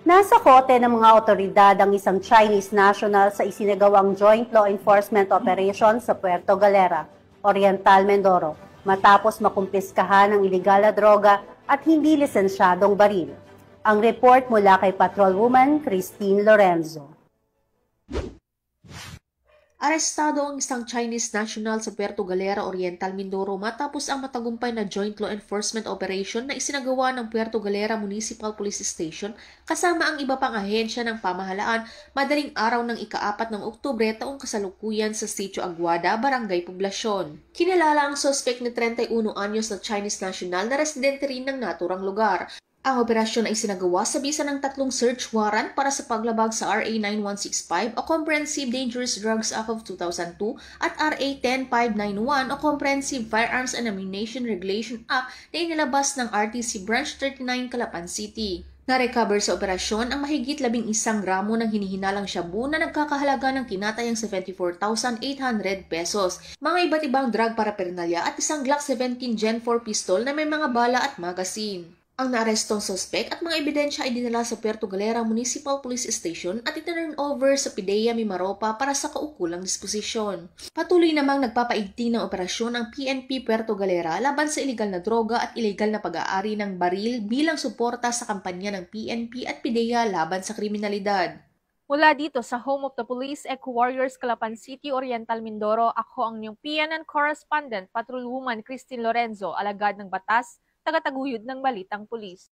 Nasa kote ng mga otoridad ang isang Chinese national sa isinagawang joint law enforcement operation sa Puerto Galera, Oriental Mindoro, matapos makumpiskahan ang iligal na droga at hindi lisensyadong baril. Ang report mula kay Patrolwoman Christine Lorenzo. Arestado ang isang Chinese national sa Puerto Galera, Oriental Mindoro matapos ang matagumpay na joint law enforcement operation na isinagawa ng Puerto Galera Municipal Police Station kasama ang iba pang ahensya ng pamahalaan madaling araw ng ika-4 ng Oktubre taong kasalukuyan sa Sitio Aguada, Barangay Poblasyon. Kinilala ang suspect na 31 anyos na Chinese national na residente rin ng naturang lugar. Ang operasyon ay sinagawa sa bisa ng 3 search warrant para sa paglabag sa RA 9165 o Comprehensive Dangerous Drugs Act of 2002 at RA 10591 o Comprehensive Firearms and Ammunition Regulation Act na inilabas ng RTC Branch 39 Calapan City. Na-recover sa operasyon ang mahigit 11 gramo ng hinihinalang shabu na nagkakahalaga ng tinatayang 74,800 pesos, mga iba't ibang drug paraphernalia at isang Glock 17 Gen 4 pistol na may mga bala at magasin. Ang naarestong suspect at mga ebidensya ay dinala sa Puerto Galera Municipal Police Station at itinurn over sa PIDEA Mimaropa para sa kaukulang disposisyon. Patuloy namang nagpapaigting ng operasyon ang PNP Puerto Galera laban sa iligal na droga at iligal na pag-aari ng baril bilang suporta sa kampanya ng PNP at PIDEA laban sa kriminalidad. Mula dito sa Home of the Police, Eco Warriors, Calapan City, Oriental Mindoro, ako ang inyong PNN correspondent, Patrolwoman Christine Lorenzo, alagad ng batas, tagataguyod ng Balitang Pulis.